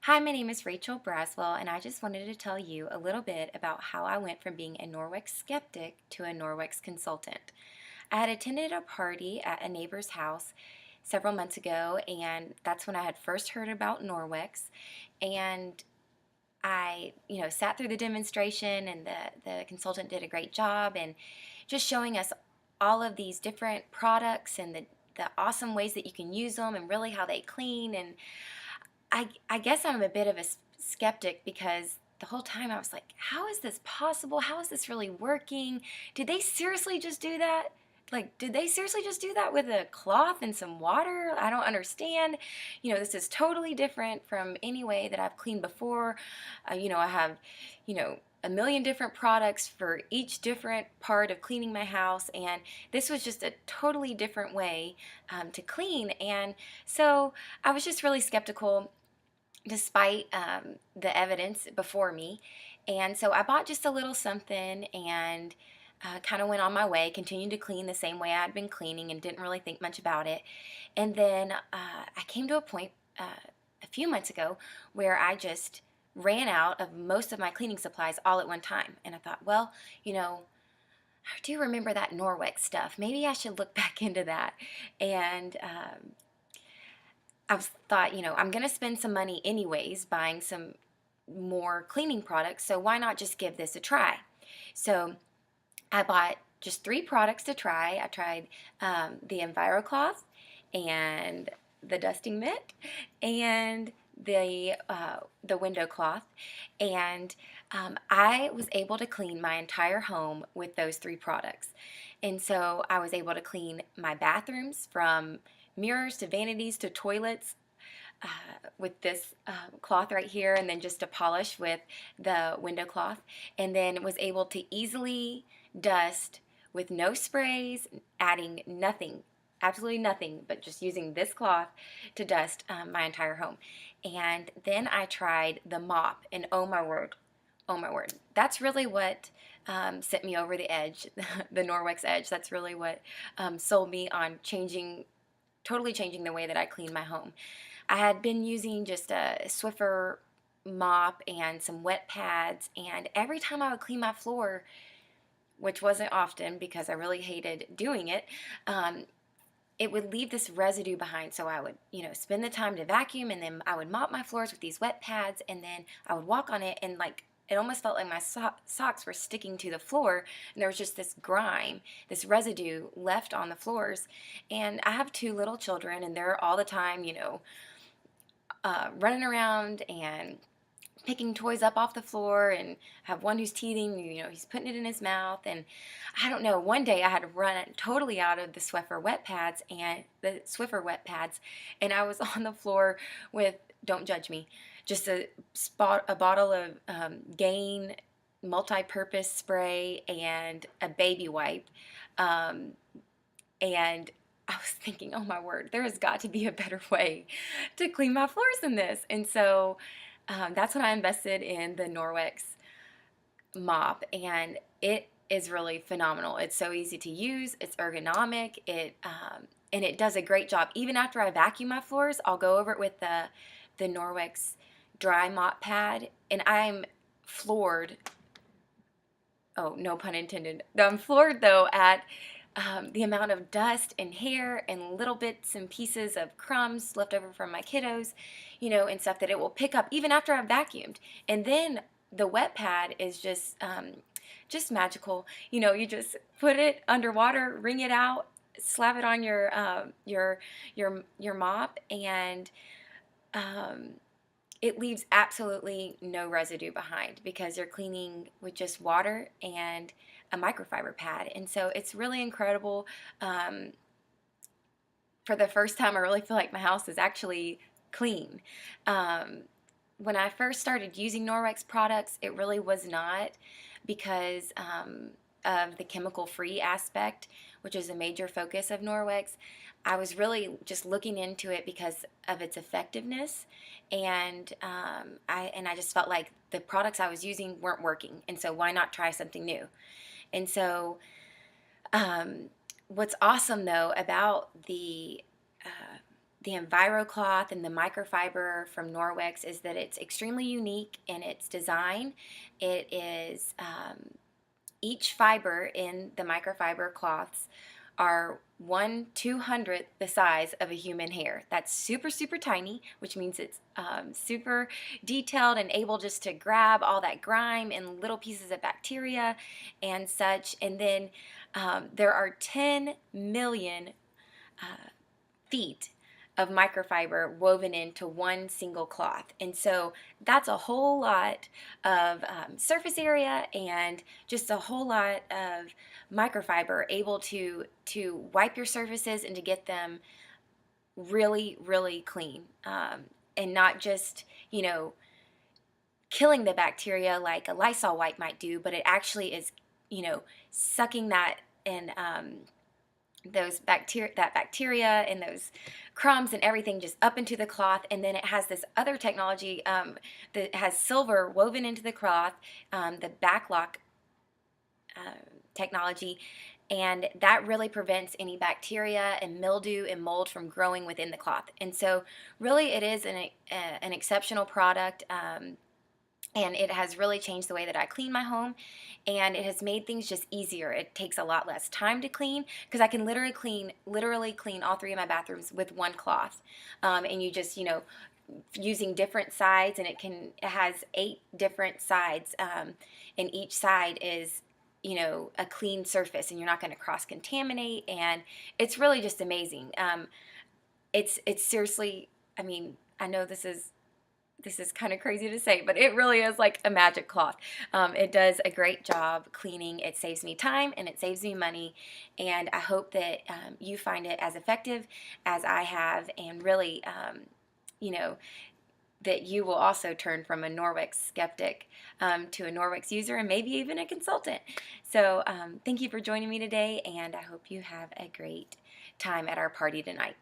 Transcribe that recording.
Hi, my name is Rachel Braswell, and I just wanted to tell you a little bit about how I went from being a Norwex skeptic to a Norwex consultant. I had attended a party at a neighbor's house several months ago, and that's when I had first heard about Norwex. And I sat through the demonstration, and the consultant did a great job, and just showing us all of these different products and the awesome ways that you can use them and really how they clean. And I guess I'm a bit of a skeptic because the whole time I was like, how is this possible? How is this really working? Did they seriously just do that? Like, did they seriously just do that with a cloth and some water? I don't understand. This is totally different from any way that I've cleaned before. I have, a million different products for each different part of cleaning my house, and this was just a totally different way to clean. And so I was just really skeptical despite the evidence before me. And so I bought just a little something and kind of went on my way, continued to clean the same way I'd been cleaning and didn't really think much about it. And then I came to a point a few months ago where I just ran out of most of my cleaning supplies all at one time. And I thought, well, I do remember that Norwex stuff. Maybe I should look back into that. And thought, I'm going to spend some money anyways buying some more cleaning products, so why not just give this a try? So I bought just 3 products to try. I tried the EnviroCloth and the dusting mitt and the window cloth, and I was able to clean my entire home with those 3 products. And so I was able to clean my bathrooms from mirrors to vanities to toilets with this cloth right here, and then just a polish with the window cloth, and then was able to easily dust with no sprays, adding nothing, absolutely nothing, but just using this cloth to dust my entire home. And then I tried the mop, and oh my word, that's really what sent me over the edge, the Norwex edge. That's really what sold me on totally changing the way that I clean my home. I had been using just a Swiffer mop and some wet pads, and every time I would clean my floor, which wasn't often because I really hated doing it, it would leave this residue behind. So I would, spend the time to vacuum, and then I would mop my floors with these wet pads, and then I would walk on it, and it almost felt like my socks were sticking to the floor, and there was just this grime, this residue left on the floors. And I have 2 little children, and they're all the time, running around and picking toys up off the floor, and have one who's teething, he's putting it in his mouth. And I don't know, one day I had to run totally out of the Swiffer wet pads, and I was on the floor with, don't judge me, just a bottle of Gain multi-purpose spray and a baby wipe. And I was thinking, oh my word, there has got to be a better way to clean my floors than this. And so that's when I invested in the Norwex mop, and it is really phenomenal. It's so easy to use, it's ergonomic, and it does a great job. Even after I vacuum my floors, I'll go over it with the Norwex dry mop pad, and I'm floored. Oh, no pun intended. I'm floored though at the amount of dust and hair and little bits and pieces of crumbs left over from my kiddos, and stuff that it will pick up even after I've vacuumed. And then the wet pad is just magical. You just put it underwater, wring it out, slap it on your mop, and it leaves absolutely no residue behind because you're cleaning with just water and a microfiber pad. And so it's really incredible. For the first time, I really feel like my house is actually clean. When I first started using Norwex products, it really was not because of the chemical-free aspect, which is a major focus of Norwex. I was really just looking into it because of its effectiveness, and I just felt like the products I was using weren't working, and so why not try something new? And so what's awesome though about the the EnviroCloth and the microfiber from Norwex is that it's extremely unique in its design. It is each fiber in the microfiber cloths are 1/200th the size of a human hair. That's super, super tiny, which means it's super detailed and able just to grab all that grime and little pieces of bacteria and such. And then there are 10 million feet of microfiber woven into one single cloth. And so that's a whole lot of surface area, and just a whole lot of microfiber able to wipe your surfaces and to get them really, really clean, and not just, killing the bacteria like a Lysol wipe might do, but it actually is, sucking that and that bacteria and those crumbs and everything just up into the cloth. And then it has this other technology that has silver woven into the cloth, the backlock technology, and that really prevents any bacteria and mildew and mold from growing within the cloth. And so really it is an exceptional product. And it has really changed the way that I clean my home, and it has made things just easier. It takes a lot less time to clean because I can literally clean all three of my bathrooms with one cloth. And you just, using different sides, and it has 8 different sides, and each side is, a clean surface, and you're not going to cross contaminate, and it's really just amazing. It's seriously, I mean, I know this is kind of crazy to say, but it really is like a magic cloth. It does a great job cleaning. It saves me time and it saves me money. And I hope that you find it as effective as I have, and really, that you will also turn from a Norwex skeptic to a Norwex user, and maybe even a consultant. So thank you for joining me today, and I hope you have a great time at our party tonight.